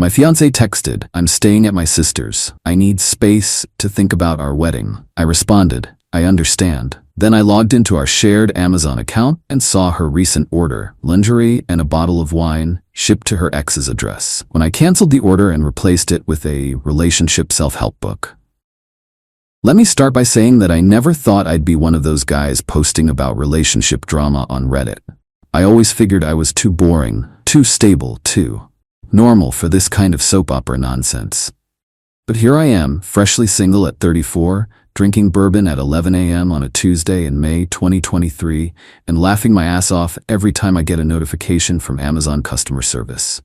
My fiancée texted, "I'm staying at my sister's. I need space to think about our wedding." I responded, "I understand." Then I logged into our shared Amazon account and saw her recent order, lingerie and a bottle of wine, shipped to her ex's address. When I canceled the order and replaced it with a relationship self-help book. Let me start by saying that I never thought I'd be one of those guys posting about relationship drama on Reddit. I always figured I was too boring, too stable, too normal for this kind of soap opera nonsense. But here I am, freshly single at 34, drinking bourbon at 11 a.m. on a Tuesday in May 2023, and laughing my ass off every time I get a notification from Amazon customer service.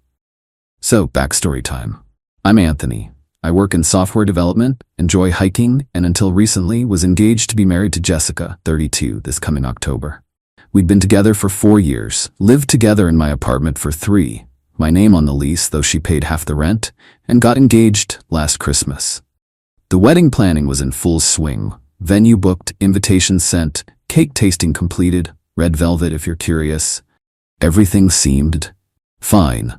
So, backstory time. I'm Anthony. I work in software development, enjoy hiking, and until recently was engaged to be married to Jessica, 32, this coming October. We'd been together for 4 years, lived together in my apartment for 3, my name on the lease though she paid half the rent, and got engaged last Christmas. The wedding planning was in full swing. Venue booked, invitations sent, cake tasting completed, red velvet if you're curious. Everything seemed fine.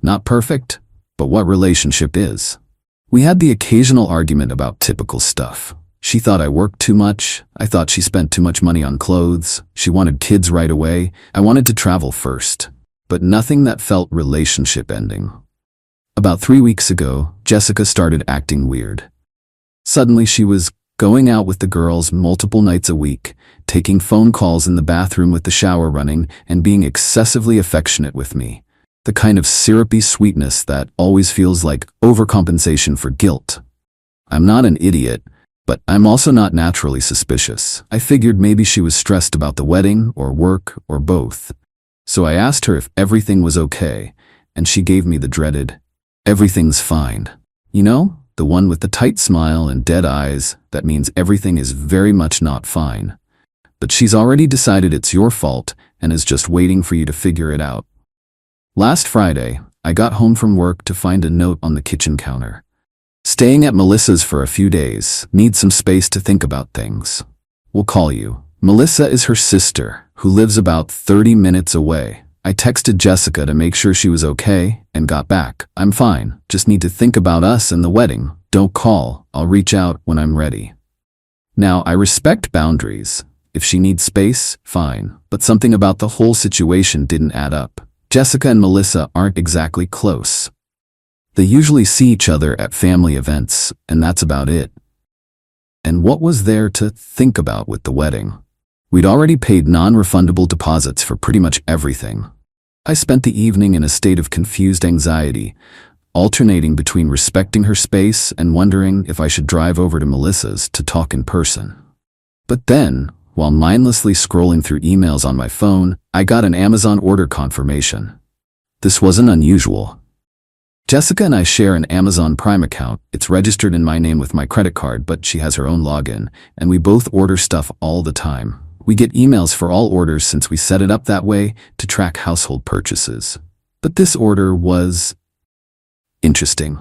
Not perfect, but what relationship is? We had the occasional argument about typical stuff. She thought I worked too much. I thought she spent too much money on clothes. She wanted kids right away. I wanted to travel first. But nothing that felt relationship ending. About 3 weeks ago, Jessica started acting weird. Suddenly she was going out with the girls multiple nights a week, taking phone calls in the bathroom with the shower running, and being excessively affectionate with me. The kind of syrupy sweetness that always feels like overcompensation for guilt. I'm not an idiot, but I'm also not naturally suspicious. I figured maybe she was stressed about the wedding, or work, or both. So I asked her if everything was okay, and she gave me the dreaded, "Everything's fine." You know, the one with the tight smile and dead eyes that means everything is very much not fine. But she's already decided it's your fault and is just waiting for you to figure it out. Last Friday, I got home from work to find a note on the kitchen counter. "Staying at Melissa's for a few days. Need some space to think about things. We'll call you." Melissa is her sister, who lives about 30 minutes away. I texted Jessica to make sure she was okay and got back, "I'm fine, just need to think about us and the wedding. Don't call, I'll reach out when I'm ready." Now, I respect boundaries. If she needs space, fine, but something about the whole situation didn't add up. Jessica and Melissa aren't exactly close. They usually see each other at family events, and that's about it. And what was there to think about with the wedding? We'd already paid non-refundable deposits for pretty much everything. I spent the evening in a state of confused anxiety, alternating between respecting her space and wondering if I should drive over to Melissa's to talk in person. But then, while mindlessly scrolling through emails on my phone, I got an Amazon order confirmation. This wasn't unusual. Jessica and I share an Amazon Prime account. It's registered in my name with my credit card, but she has her own login, and we both order stuff all the time. We get emails for all orders since we set it up that way to track household purchases. But this order was interesting.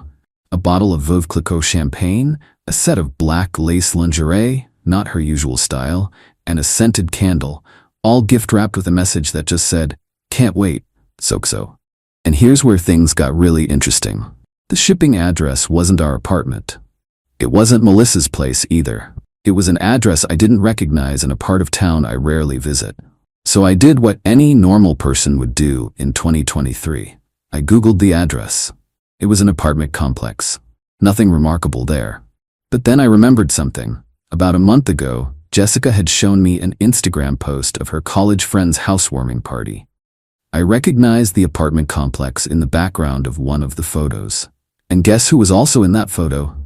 A bottle of Veuve Clicquot champagne, a set of black lace lingerie, not her usual style, and a scented candle, all gift-wrapped with a message that just said, "Can't wait, Soxo." And here's where things got really interesting. The shipping address wasn't our apartment. It wasn't Melissa's place either. It was an address I didn't recognize in a part of town I rarely visit. So I did what any normal person would do in 2023. I Googled the address. It was an apartment complex. Nothing remarkable there. But then I remembered something. About a month ago, Jessica had shown me an Instagram post of her college friend's housewarming party. I recognized the apartment complex in the background of one of the photos. And guess who was also in that photo?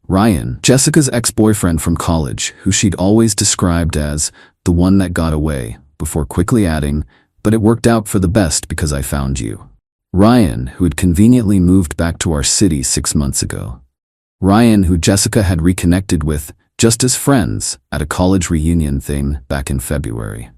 Ryan, Jessica's ex-boyfriend from college, who she'd always described as the one that got away, before quickly adding, "But it worked out for the best because I found you." Ryan, who had conveniently moved back to our city 6 months ago. Ryan, who Jessica had reconnected with just as friends at a college reunion thing back in February.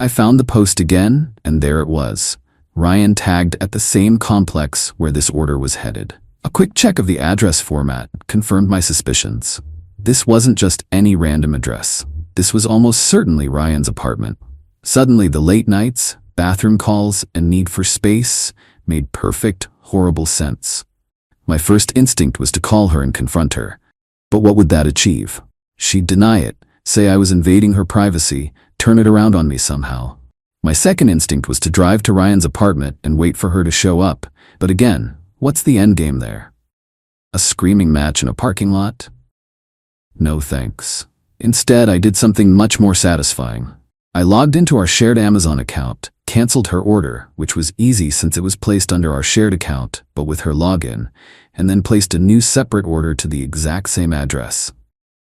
I found the post again, and there it was. Ryan tagged at the same complex where this order was headed. A quick check of the address format confirmed my suspicions. This wasn't just any random address. This was almost certainly Ryan's apartment. Suddenly, the late nights, bathroom calls, and need for space made perfect, horrible sense. My first instinct was to call her and confront her. But what would that achieve? She'd deny it, say I was invading her privacy, turn it around on me somehow. My second instinct was to drive to Ryan's apartment and wait for her to show up. But again, what's the end game there? A screaming match in a parking lot? No thanks. Instead, I did something much more satisfying. I logged into our shared Amazon account, canceled her order, which was easy since it was placed under our shared account, but with her login, and then placed a new separate order to the exact same address.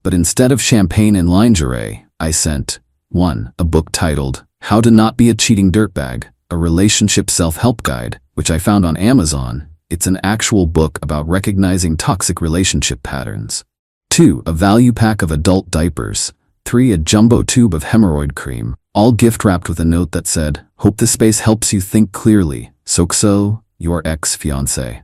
But instead of champagne and lingerie, I sent 1. A book titled How to Not Be a Cheating Dirtbag, a relationship self-help guide, which I found on Amazon. It's an actual book about recognizing toxic relationship patterns. 2. A value pack of adult diapers. 3. A jumbo tube of hemorrhoid cream, all gift-wrapped with a note that said, "Hope this space helps you think clearly. Sokso, your ex-fiancée."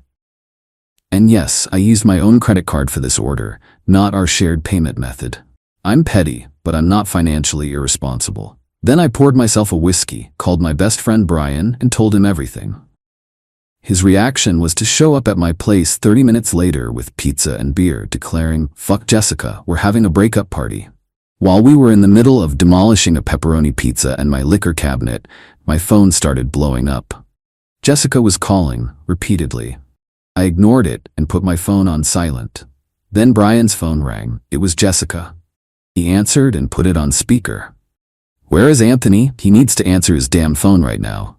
And yes, I used my own credit card for this order, not our shared payment method. I'm petty, but I'm not financially irresponsible. Then I poured myself a whiskey, called my best friend Brian, and told him everything. His reaction was to show up at my place 30 minutes later with pizza and beer, declaring, "Fuck Jessica, we're having a breakup party." While we were in the middle of demolishing a pepperoni pizza and my liquor cabinet, my phone started blowing up. Jessica was calling, repeatedly. I ignored it and put my phone on silent. Then Brian's phone rang. It was Jessica. He answered and put it on speaker. "Where is Anthony? He needs to answer his damn phone right now."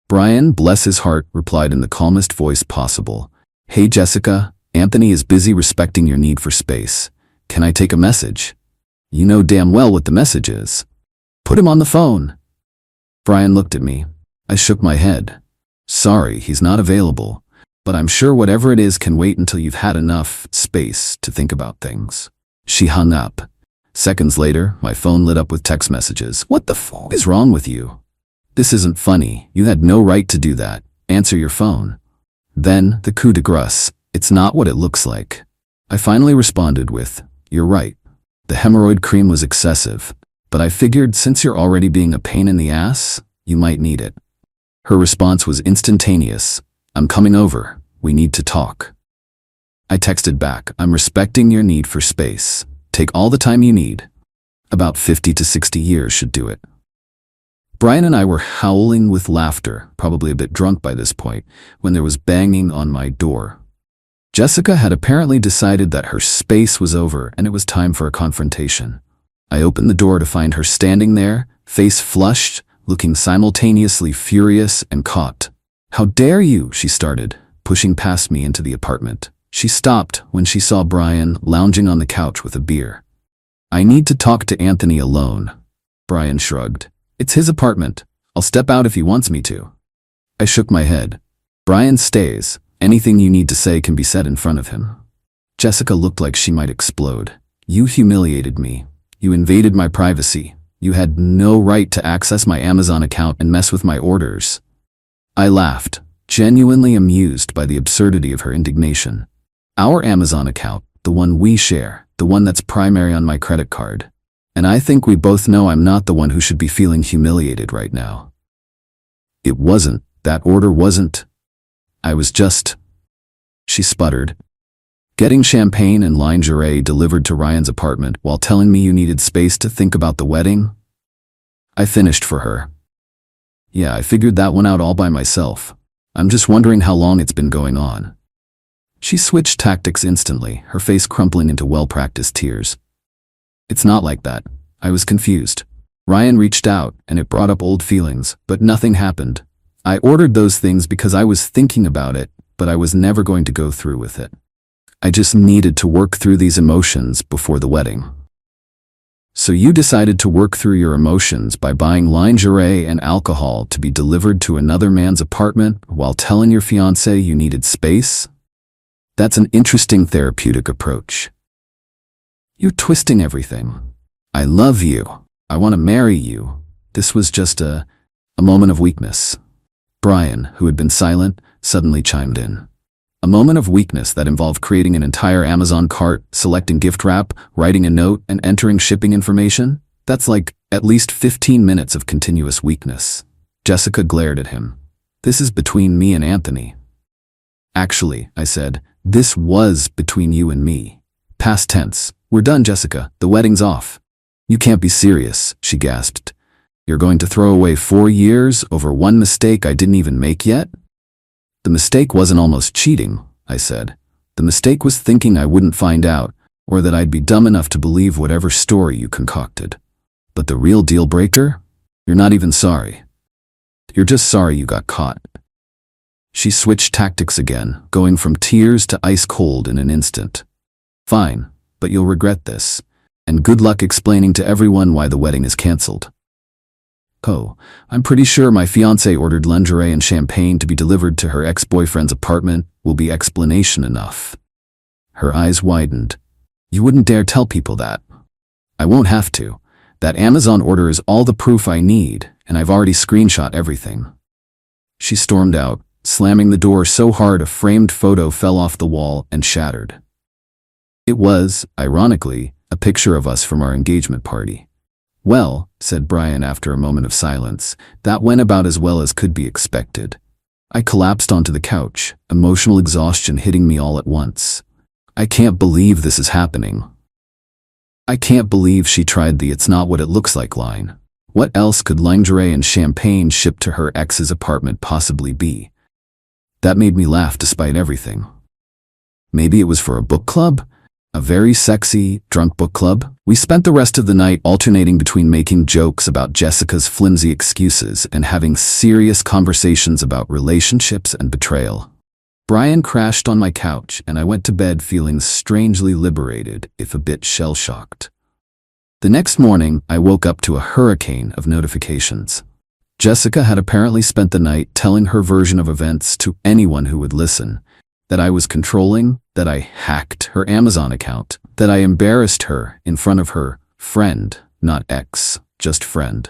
Brian, bless his heart, replied in the calmest voice possible. "Hey Jessica, Anthony is busy respecting your need for space. Can I take a message? You know damn well what the message is. Put him on the phone." Brian looked at me. I shook my head. "Sorry, he's not available, but I'm sure whatever it is can wait until you've had enough space to think about things." She hung up. Seconds later, my phone lit up with text messages. "What the fuck is wrong with you? This isn't funny. You had no right to do that. Answer your phone." Then, the coup de grace. "It's not what it looks like." I finally responded with, "You're right. The hemorrhoid cream was excessive, but I figured since you're already being a pain in the ass, you might need it." Her response was instantaneous. "I'm coming over. We need to talk." I texted back, "I'm respecting your need for space. Take all the time you need. About 50 to 60 years should do it." Brian and I were howling with laughter, probably a bit drunk by this point, when there was banging on my door. Jessica had apparently decided that her space was over and it was time for a confrontation. I opened the door to find her standing there, face flushed, looking simultaneously furious and caught. "How dare you?" she started, pushing past me into the apartment. She stopped when she saw Brian lounging on the couch with a beer. "I need to talk to Anthony alone." Brian shrugged. "It's his apartment. I'll step out if he wants me to." I shook my head. "Brian stays. Anything you need to say can be said in front of him." Jessica looked like she might explode. "You humiliated me. You invaded my privacy. You had no right to access my Amazon account and mess with my orders." I laughed, genuinely amused by the absurdity of her indignation. Our Amazon account, the one we share, the one that's primary on my credit card. And I think we both know I'm not the one who should be feeling humiliated right now. "It wasn't. That order wasn't. I was just..." She sputtered. "Getting champagne and lingerie delivered to Ryan's apartment while telling me you needed space to think about the wedding?" I finished for her. "Yeah, I figured that one out all by myself. I'm just wondering how long it's been going on." She switched tactics instantly, her face crumpling into well-practiced tears. "It's not like that. I was confused. Ryan reached out, and it brought up old feelings, but nothing happened. I ordered those things because I was thinking about it, but I was never going to go through with it. I just needed to work through these emotions before the wedding." "So you decided to work through your emotions by buying lingerie and alcohol to be delivered to another man's apartment while telling your fiancé you needed space? That's an interesting therapeutic approach. You're twisting everything. I love you. I want to marry you. This was just a moment of weakness." Brian, who had been silent, suddenly chimed in. "A moment of weakness that involved creating an entire Amazon cart, selecting gift wrap, writing a note, and entering shipping information? That's like at least 15 minutes of continuous weakness." Jessica glared at him. "This is between me and Anthony. Actually, I said, this was between you and me. Past tense. We're done, Jessica. The wedding's off. You can't be serious, she gasped. You're going to throw away 4 years over one mistake I didn't even make yet? The mistake wasn't almost cheating, I said. The mistake was thinking I wouldn't find out, or that I'd be dumb enough to believe whatever story you concocted. But the real deal breaker? You're not even sorry. You're just sorry you got caught. She switched tactics again, going from tears to ice cold in an instant. Fine, but you'll regret this. And good luck explaining to everyone why the wedding is cancelled. Oh, I'm pretty sure my fiancée ordered lingerie and champagne to be delivered to her ex-boyfriend's apartment will be explanation enough. Her eyes widened. You wouldn't dare tell people that. I won't have to. That Amazon order is all the proof I need, and I've already screenshot everything. She stormed out, slamming the door so hard a framed photo fell off the wall and shattered. It was, ironically, a picture of us from our engagement party. Well, said Brian after a moment of silence, that went about as well as could be expected. I collapsed onto the couch, emotional exhaustion hitting me all at once. I can't believe this is happening. I can't believe she tried the "it's not what it looks like" line. What else could lingerie and champagne shipped to her ex's apartment possibly be? That made me laugh despite everything. Maybe it was for a book club? A very sexy, drunk book club? We spent the rest of the night alternating between making jokes about Jessica's flimsy excuses and having serious conversations about relationships and betrayal. Brian crashed on my couch, and I went to bed feeling strangely liberated, if a bit shell-shocked. The next morning, I woke up to a hurricane of notifications. Jessica had apparently spent the night telling her version of events to anyone who would listen. That I was controlling, that I hacked her Amazon account, that I embarrassed her in front of her friend, not ex, just friend.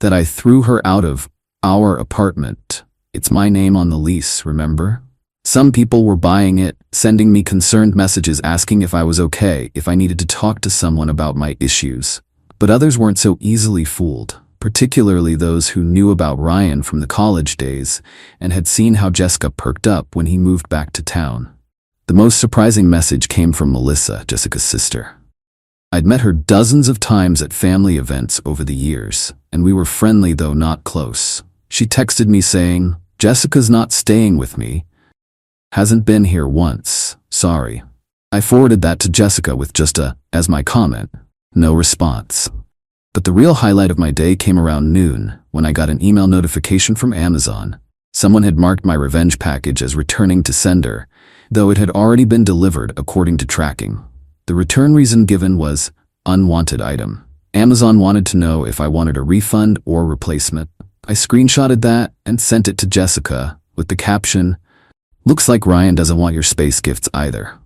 That I threw her out of our apartment. It's my name on the lease, remember? Some people were buying it, sending me concerned messages asking if I was okay, if I needed to talk to someone about my issues. But others weren't so easily fooled, particularly those who knew about Ryan from the college days and had seen how Jessica perked up when he moved back to town. The most surprising message came from Melissa, Jessica's sister. I'd met her dozens of times at family events over the years, and we were friendly though not close. She texted me saying, "Jessica's not staying with me. Hasn't been here once, sorry." I forwarded that to Jessica with just a, as my comment. No response. But the real highlight of my day came around noon, when I got an email notification from Amazon. Someone had marked my revenge package as returning to sender, though it had already been delivered according to tracking. The return reason given was unwanted item. Amazon wanted to know if I wanted a refund or replacement. I screenshotted that and sent it to Jessica with the caption, "Looks like Ryan doesn't want your space gifts either."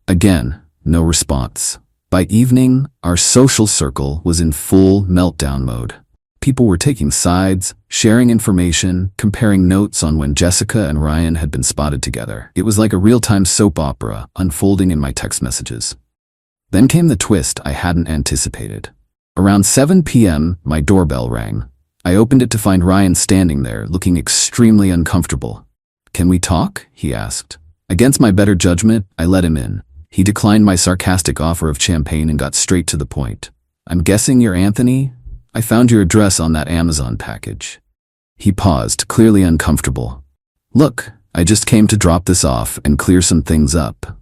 Again, no response. By evening, our social circle was in full meltdown mode. People were taking sides, sharing information, comparing notes on when Jessica and Ryan had been spotted together. It was like a real-time soap opera unfolding in my text messages. Then came the twist I hadn't anticipated. Around 7 p.m., my doorbell rang. I opened it to find Ryan standing there, looking extremely uncomfortable. "Can we talk?" he asked. Against my better judgment, I let him in. He declined my sarcastic offer of champagne and got straight to the point. "I'm guessing you're Anthony? I found your address on that Amazon package." He paused, clearly uncomfortable. "Look, I just came to drop this off and clear some things up."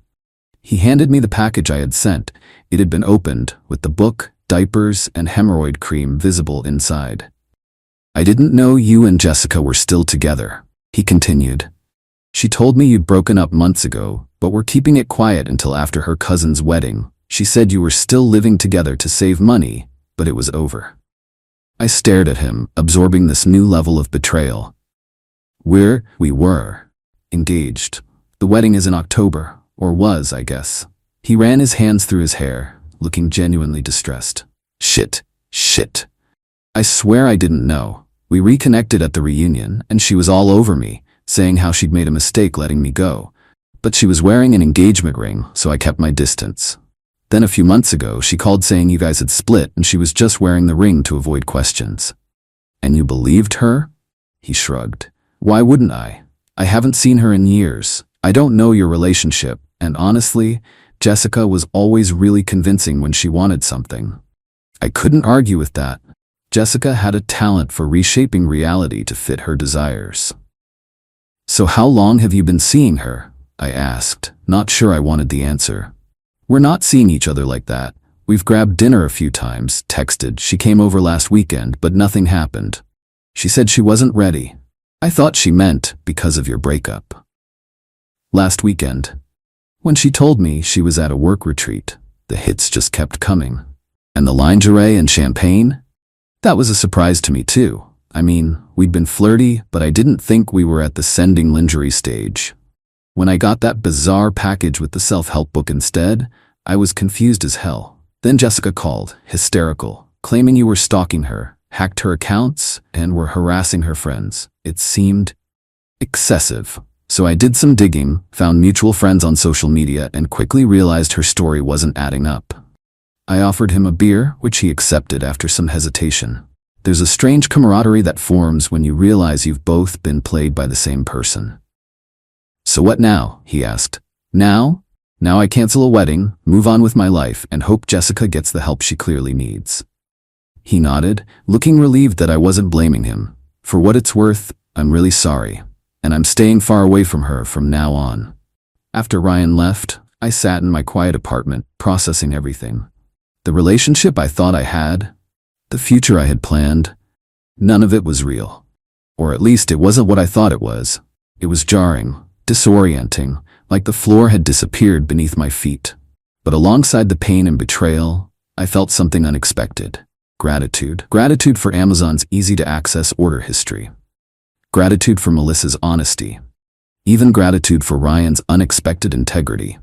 He handed me the package I had sent. It had been opened, with the book, diapers, and hemorrhoid cream visible inside. "I didn't know you and Jessica were still together," he continued. "She told me you'd broken up months ago, but were keeping it quiet until after her cousin's wedding. She said you were still living together to save money, but it was over." I stared at him, absorbing this new level of betrayal. We were engaged. The wedding is in October, or was, I guess. He ran his hands through his hair, looking genuinely distressed. Shit. I swear I didn't know. We reconnected at the reunion, and she was all over me, saying how she'd made a mistake letting me go. But she was wearing an engagement ring, so I kept my distance. Then a few months ago, she called saying you guys had split and she was just wearing the ring to avoid questions. "And you believed her?" He shrugged. "Why wouldn't I? I haven't seen her in years, I don't know your relationship, and honestly, Jessica was always really convincing when she wanted something. I couldn't argue with that. Jessica had a talent for reshaping reality to fit her desires. So how long have you been seeing her? I asked, not sure I wanted the answer. We're not seeing each other like that. We've grabbed dinner a few times, texted. She came over last weekend, but nothing happened. She said she wasn't ready. I thought she meant because of your breakup. Last weekend, when she told me she was at a work retreat, the hits just kept coming. And the lingerie and champagne? That was a surprise to me too. I mean, we'd been flirty, but I didn't think we were at the sending lingerie stage. When I got that bizarre package with the self-help book instead, I was confused as hell. Then Jessica called, hysterical, claiming you were stalking her, hacked her accounts, and were harassing her friends. It seemed excessive. So I did some digging, found mutual friends on social media, and quickly realized her story wasn't adding up. I offered him a beer, which he accepted after some hesitation. There's a strange camaraderie that forms when you realize you've both been played by the same person. So what now? He asked. Now? Now I cancel a wedding, move on with my life, and hope Jessica gets the help she clearly needs. He nodded, looking relieved that I wasn't blaming him. For what it's worth, I'm really sorry, and I'm staying far away from her from now on. After Ryan left, I sat in my quiet apartment, processing everything. The relationship I thought I had, the future I had planned, none of it was real. Or at least it wasn't what I thought it was. It was jarring, disorienting, like the floor had disappeared beneath my feet. But alongside the pain and betrayal, I felt something unexpected. Gratitude. Gratitude for Amazon's easy-to-access order history. Gratitude for Melissa's honesty. Even gratitude for Ryan's unexpected integrity.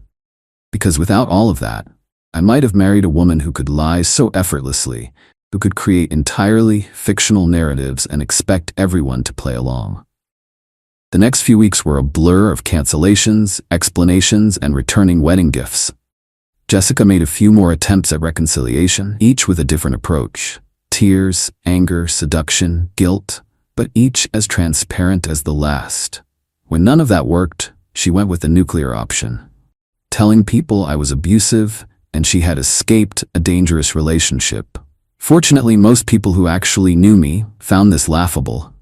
Because without all of that, I might have married a woman who could lie so effortlessly, who could create entirely fictional narratives and expect everyone to play along. The next few weeks were a blur of cancellations, explanations, and returning wedding gifts. Jessica made a few more attempts at reconciliation, each with a different approach. Tears, anger, seduction, guilt, but each as transparent as the last. When none of that worked, she went with the nuclear option, telling people I was abusive and she had escaped a dangerous relationship. Fortunately, most people who actually knew me found this laughable.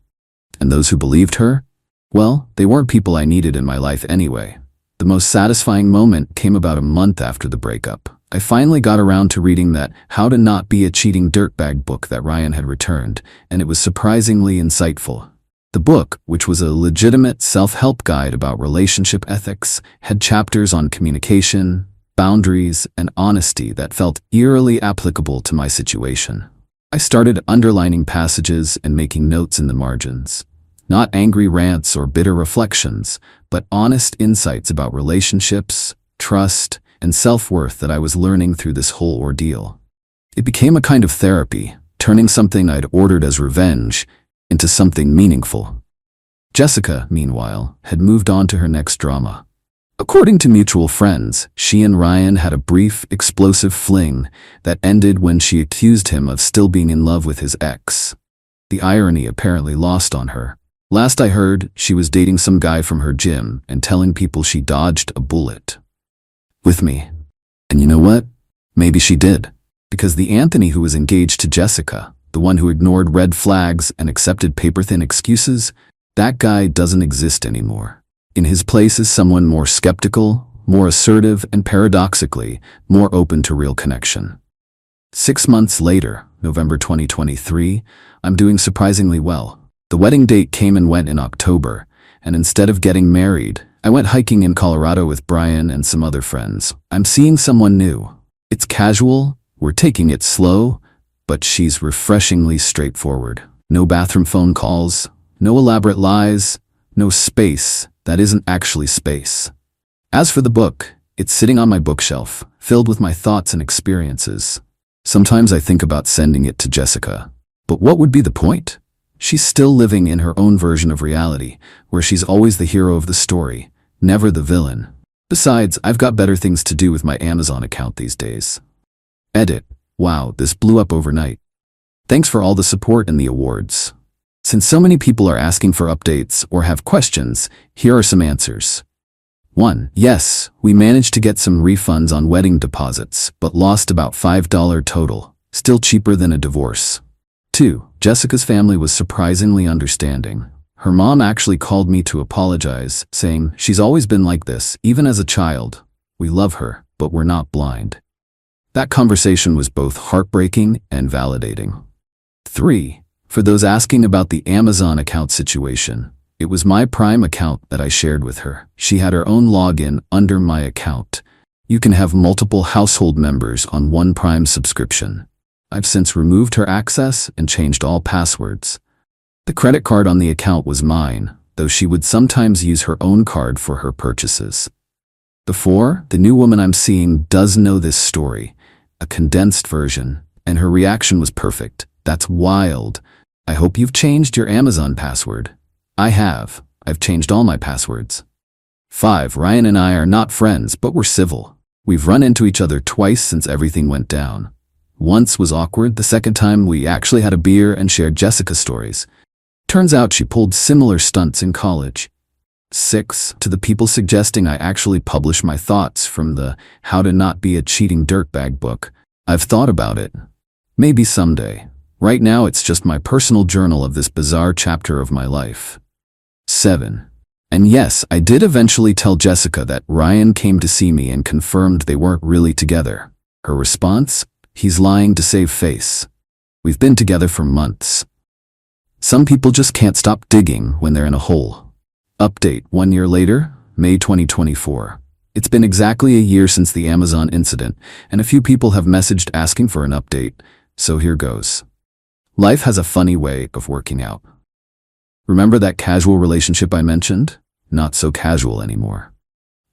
And those who believed her? Well, they weren't people I needed in my life anyway. The most satisfying moment came about a month after the breakup. I finally got around to reading that How to Not Be a Cheating Dirtbag book that Ryan had returned, and it was surprisingly insightful. The book, which was a legitimate self-help guide about relationship ethics, had chapters on communication, boundaries, and honesty that felt eerily applicable to my situation. I started underlining passages and making notes in the margins. Not angry rants or bitter reflections, but honest insights about relationships, trust, and self-worth that I was learning through this whole ordeal. It became a kind of therapy, turning something I'd ordered as revenge into something meaningful. Jessica, meanwhile, had moved on to her next drama. According to mutual friends, she and Ryan had a brief, explosive fling that ended when she accused him of still being in love with his ex. The irony apparently lost on her. Last I heard, she was dating some guy from her gym and telling people she dodged a bullet. With me. And you know what? Maybe she did. Because the Anthony who was engaged to Jessica, the one who ignored red flags and accepted paper-thin excuses, that guy doesn't exist anymore. In his place is someone more skeptical, more assertive, and paradoxically, more open to real connection. 6 months later, November 2023, I'm doing surprisingly well. The wedding date came and went in October, and instead of getting married, I went hiking in Colorado with Brian and some other friends. I'm seeing someone new. It's casual, we're taking it slow, but she's refreshingly straightforward. No bathroom phone calls, no elaborate lies, no space that isn't actually space. As for the book, it's sitting on my bookshelf, filled with my thoughts and experiences. Sometimes I think about sending it to Jessica. But what would be the point? She's still living in her own version of reality, where she's always the hero of the story, never the villain. Besides, I've got better things to do with my Amazon account these days. Edit. Wow, this blew up overnight. Thanks for all the support and the awards. Since so many people are asking for updates or have questions, here are some answers. 1. Yes, we managed to get some refunds on wedding deposits, but lost about $5 total, still cheaper than a divorce. 2. Jessica's family was surprisingly understanding. Her mom actually called me to apologize, saying, "She's always been like this, even as a child. We love her, but we're not blind." That conversation was both heartbreaking and validating. 3. For those asking about the Amazon account situation, it was my Prime account that I shared with her. She had her own login under my account. You can have multiple household members on one Prime subscription. I've since removed her access and changed all passwords. The credit card on the account was mine, though she would sometimes use her own card for her purchases. 4. The new woman I'm seeing does know this story, a condensed version, and her reaction was perfect. "That's wild. I hope you've changed your Amazon password." I have. I've changed all my passwords. 5. Ryan and I are not friends, but we're civil. We've run into each other twice since everything went down. Once was awkward. The second time we actually had a beer and shared Jessica's stories. Turns out she pulled similar stunts in college. 6. To the people suggesting I actually publish my thoughts from the How to Not Be a Cheating Dirtbag book, I've thought about it. Maybe someday. Right now it's just my personal journal of this bizarre chapter of my life. 7. And yes, I did eventually tell Jessica that Ryan came to see me and confirmed they weren't really together. Her response? "He's lying to save face. We've been together for months." Some people just can't stop digging when they're in a hole. Update 1 year later, May 2024. It's been exactly a year since the Amazon incident, and a few people have messaged asking for an update, so here goes. Life has a funny way of working out. Remember that casual relationship I mentioned? Not so casual anymore.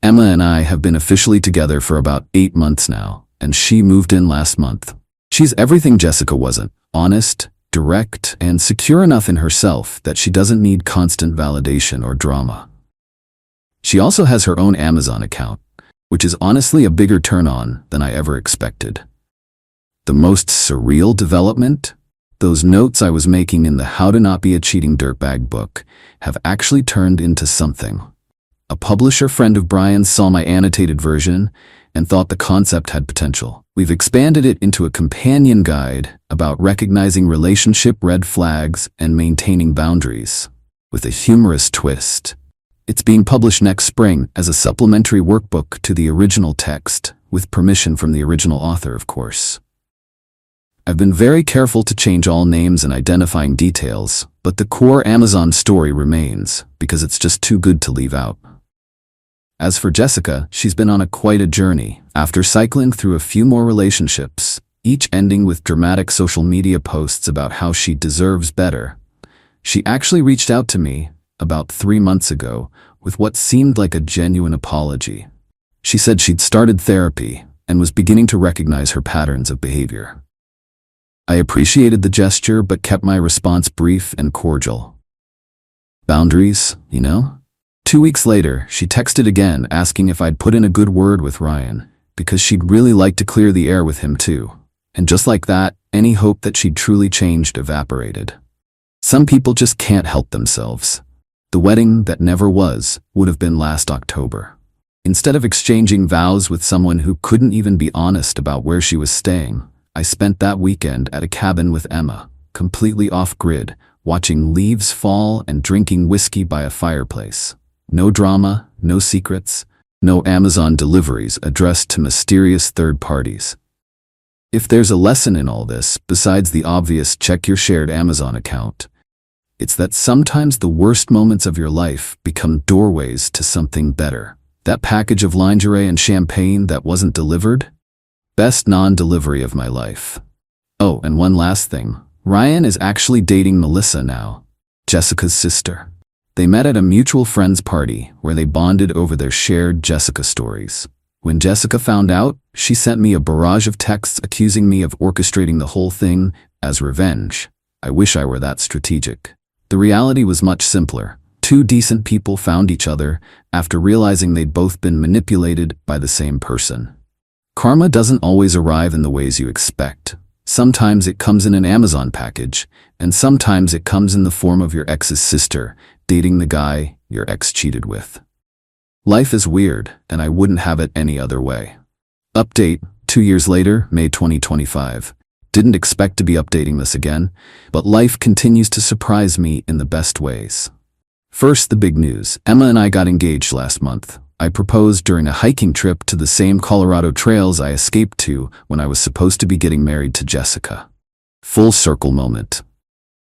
Emma and I have been officially together for about 8 months now, and she moved in last month. She's everything Jessica wasn't: honest, direct, and secure enough in herself that she doesn't need constant validation or drama. She also has her own Amazon account, which is honestly a bigger turn-on than I ever expected. The most surreal development? Those notes I was making in the How to Not Be a Cheating Dirtbag book have actually turned into something. A publisher friend of Brian's saw my annotated version and thought the concept had potential. We've expanded it into a companion guide about recognizing relationship red flags and maintaining boundaries, with a humorous twist. It's being published next spring as a supplementary workbook to the original text, with permission from the original author, of course. I've been very careful to change all names and identifying details, but the core Amazon story remains because it's just too good to leave out. As for Jessica, she's been on quite a journey. After cycling through a few more relationships, each ending with dramatic social media posts about how she deserves better, she actually reached out to me about 3 months ago with what seemed like a genuine apology. She said she'd started therapy and was beginning to recognize her patterns of behavior. I appreciated the gesture but kept my response brief and cordial. Boundaries, you know? 2 weeks later, she texted again asking if I'd put in a good word with Ryan, because she'd really like to clear the air with him too. And just like that, any hope that she'd truly changed evaporated. Some people just can't help themselves. The wedding that never was would have been last October. Instead of exchanging vows with someone who couldn't even be honest about where she was staying, I spent that weekend at a cabin with Emma, completely off-grid, watching leaves fall and drinking whiskey by a fireplace. No drama, no secrets, no Amazon deliveries addressed to mysterious third parties. If there's a lesson in all this, besides the obvious check your shared Amazon account, it's that sometimes the worst moments of your life become doorways to something better. That package of lingerie and champagne that wasn't delivered? Best non-delivery of my life. Oh, and one last thing. Ryan is actually dating Melissa now, Jessica's sister. They met at a mutual friend's party where they bonded over their shared Jessica stories. When Jessica found out, she sent me a barrage of texts accusing me of orchestrating the whole thing as revenge. I wish I were that strategic. The reality was much simpler. 2 decent people found each other after realizing they'd both been manipulated by the same person. Karma doesn't always arrive in the ways you expect. Sometimes it comes in an Amazon package, and sometimes it comes in the form of your ex's sister dating the guy your ex cheated with. Life is weird, and I wouldn't have it any other way. Update, 2 years later, May 2025. Didn't expect to be updating this again, but life continues to surprise me in the best ways. First, the big news. Emma and I got engaged last month. I proposed during a hiking trip to the same Colorado trails I escaped to when I was supposed to be getting married to Jessica. Full circle moment.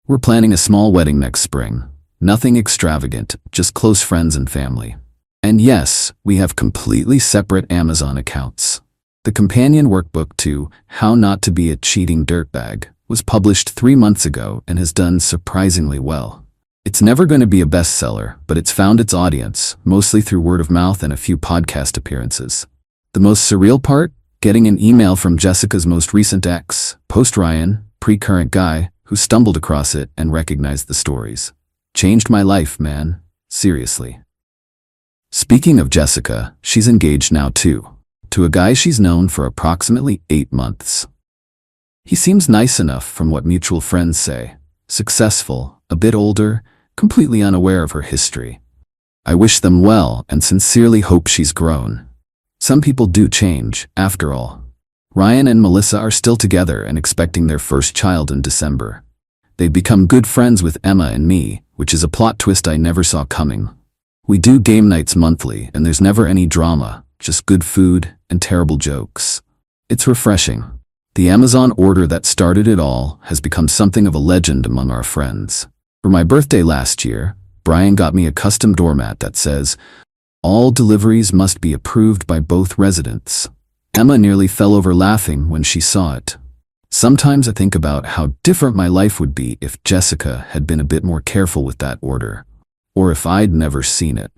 We're planning a small wedding next spring. Nothing extravagant, just close friends and family. And yes, we have completely separate Amazon accounts. The companion workbook to How Not to Be a Cheating Dirtbag was published 3 months ago and has done surprisingly well. It's never going to be a bestseller, but it's found its audience, mostly through word of mouth and a few podcast appearances. The most surreal part? Getting an email from Jessica's most recent ex, post-Ryan, pre-current guy, who stumbled across it and recognized the stories. Changed my life, man. Seriously. Speaking of Jessica, she's engaged now too. To a guy she's known for approximately 8 months. He seems nice enough from what mutual friends say. Successful, a bit older, completely unaware of her history. I wish them well and sincerely hope she's grown. Some people do change, after all. Ryan and Melissa are still together and expecting their first child in December. They've become good friends with Emma and me, which is a plot twist I never saw coming. We do game nights monthly and there's never any drama. Just good food and terrible jokes. It's refreshing. The Amazon order that started it all has become something of a legend among our friends. For my birthday last year, Brian got me a custom doormat that says, "All deliveries must be approved by both residents." Emma nearly fell over laughing when she saw it. Sometimes I think about how different my life would be if Jessica had been a bit more careful with that order. Or if I'd never seen it.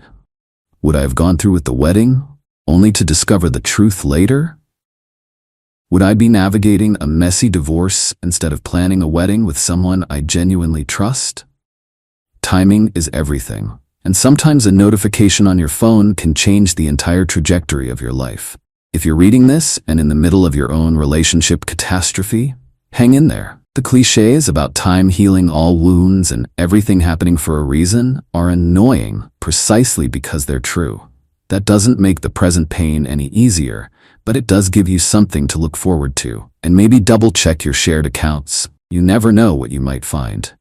Would I have gone through with the wedding? Only to discover the truth later? Would I be navigating a messy divorce instead of planning a wedding with someone I genuinely trust? Timing is everything, and sometimes a notification on your phone can change the entire trajectory of your life. If you're reading this and in the middle of your own relationship catastrophe, hang in there. The cliches about time healing all wounds and everything happening for a reason are annoying precisely because they're true. That doesn't make the present pain any easier, but it does give you something to look forward to. And maybe double check your shared accounts. You never know what you might find.